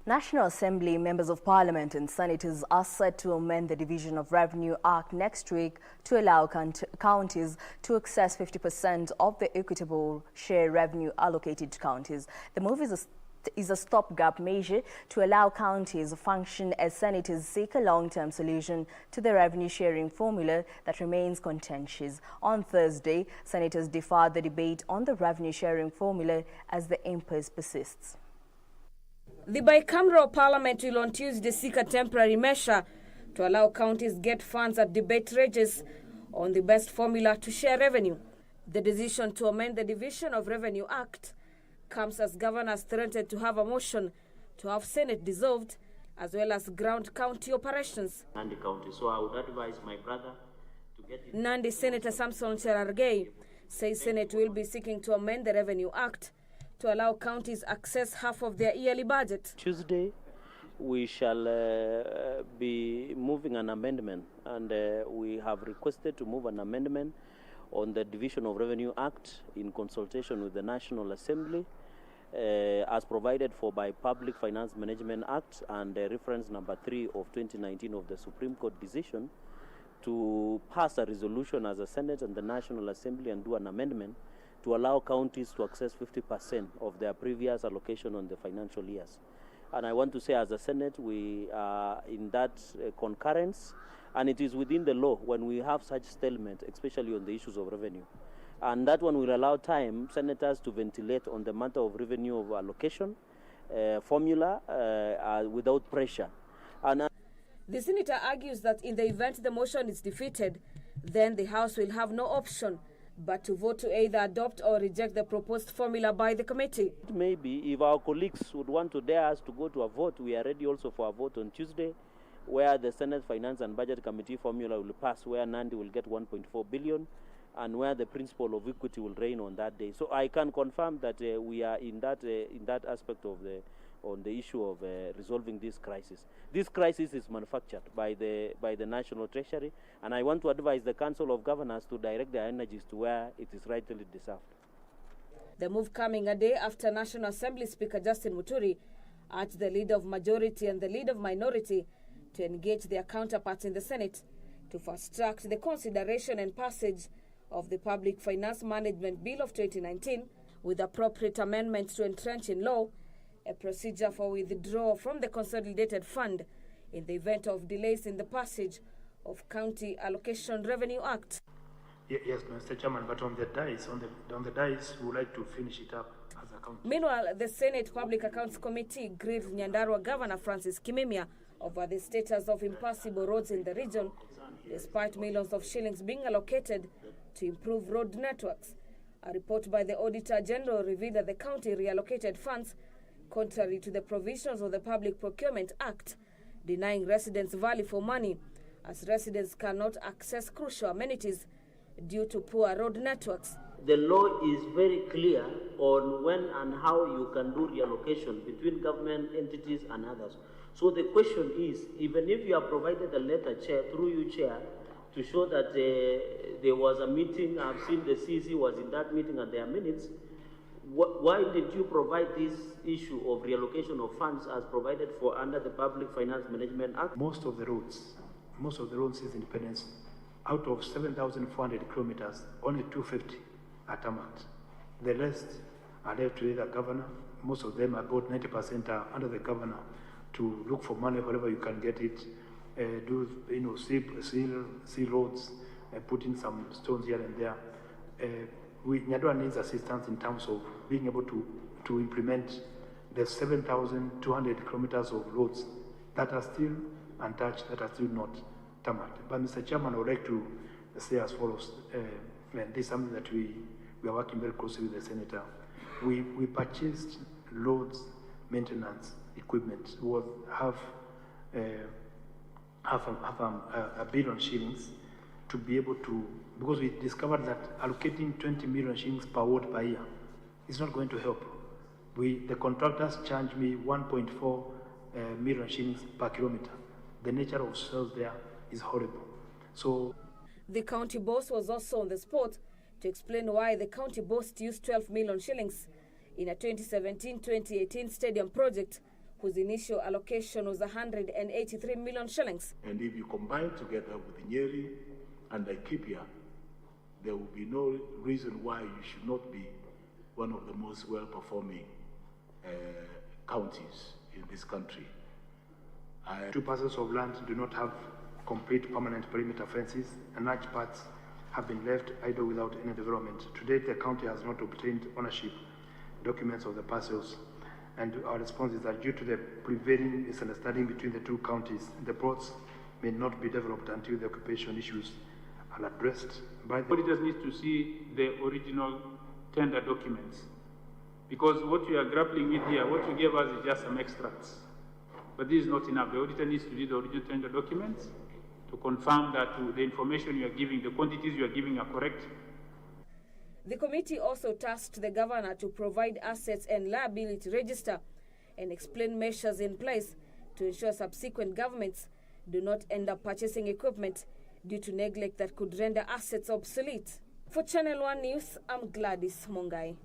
National Assembly members of Parliament and senators are set to amend the Division of Revenue Act next week to allow counties to access 50% of the equitable share revenue allocated to counties. The move is a stopgap measure to allow counties to function as senators seek a long-term solution to the revenue sharing formula that remains contentious. On Thursday, senators deferred the debate on the revenue sharing formula as the impasse persists. The bicameral parliament will on Tuesday seek a temporary measure to allow counties get funds at debate rages on the best formula to share revenue. The decision to amend the Division of Revenue Act comes as governors threatened to have a motion to have Senate dissolved as well as ground county operations. Nandi County, so I would advise my brother to get it. Nandi Senator Samson Cherargei says Senate will be seeking to amend the Revenue Act to allow counties access half of their yearly budget. Tuesday, we shall be moving an amendment, and we have requested to move an amendment on the Division of Revenue Act in consultation with the National Assembly, as provided for by Public Finance Management Act and reference number 3 of 2019 of the Supreme Court decision, to pass a resolution as a Senate and the National Assembly and do an amendment to allow counties to access 50% of their previous allocation on the financial years. And I want to say as a Senate, we are in that concurrence, and it is within the law when we have such stalemate, especially on the issues of revenue. And that one will allow time senators to ventilate on the matter of revenue of allocation formula without pressure. And the senator argues that in the event the motion is defeated, then the House will have no option but to vote to either adopt or reject the proposed formula by the committee. Maybe if our colleagues would want to dare us to go to a vote, we are ready also for a vote on Tuesday, where the Senate Finance and Budget Committee formula will pass, where Nandi will get 1.4 billion, and where the principle of equity will reign on that day. So I can confirm that we are in that aspect of on the issue of resolving this crisis. This crisis is manufactured by the National Treasury, and I want to advise the Council of Governors to direct their energies to where it is rightly deserved. The move coming a day after National Assembly Speaker Justin Muturi urged the Leader of Majority and the Leader of Minority to engage their counterparts in the Senate to fast-track the consideration and passage of the Public Finance Management Bill of 2019 with appropriate amendments to entrench in law a procedure for withdrawal from the Consolidated Fund in the event of delays in the passage of County Allocation Revenue Act. Yes, Mr. Chairman, but on the dice, we would like to finish it up as a county. Meanwhile, the Senate Public Accounts Committee grilled Nyandarua Governor Francis Kimemia over the status of impassable roads in the region, despite millions of shillings being allocated to improve road networks. A report by the Auditor General revealed that the county reallocated funds contrary to the provisions of the Public Procurement Act, denying residents value for money, as residents cannot access crucial amenities due to poor road networks. The law is very clear on when and how you can do reallocation between government entities and others. So the question is, even if you have provided a letter, Chair, through you, Chair, to show that there was a meeting, I've seen the CC was in that meeting and there are minutes, why did you provide this issue of reallocation of funds as provided for under the Public Finance Management Act? Most of the roads is Independence. Out of 7,400 kilometers, only 250 are tarmacked. The rest are left to the governor. Most of them, about 90%, are under the governor to look for money wherever you can get it. Seal roads, put in some stones here and there. Nyandarua needs assistance in terms of being able to implement the 7,200 kilometers of roads that are still untouched, that are still not tarmacked. But Mr. Chairman, I would like to say as follows, and this is something that we are working very closely with the Senator. We purchased roads maintenance equipment worth half a billion shillings to be able to, because we discovered that allocating 20 million shillings per ward per year is not going to help. The contractors charge me 1.4 million shillings per kilometer. The nature of sales there is horrible. So the county boss was also on the spot to explain why the county boss used 12 million shillings in a 2017-2018 stadium project whose initial allocation was 183 million shillings. And if you combine together with Nyeri and Laikipia, there will be no reason why you should not be one of the most well-performing counties in this country. 2 parcels of land do not have complete permanent perimeter fences, and large parts have been left idle without any development. To date, the county has not obtained ownership documents of the parcels, and our response is that due to the prevailing misunderstanding between the 2 counties, the plots may not be developed until the occupation issues are addressed by the auditors need to see the original tender documents, because what you are grappling with here, what you gave us is just some extracts, but this is not enough. The auditor needs to read the original tender documents to confirm that the information you are giving, the quantities you are giving are correct. The committee also tasked the governor to provide assets and liability register and explain measures in place to ensure subsequent governments do not end up purchasing equipment due to neglect that could render assets obsolete. For Channel 1 News, I'm Gladys Mongai.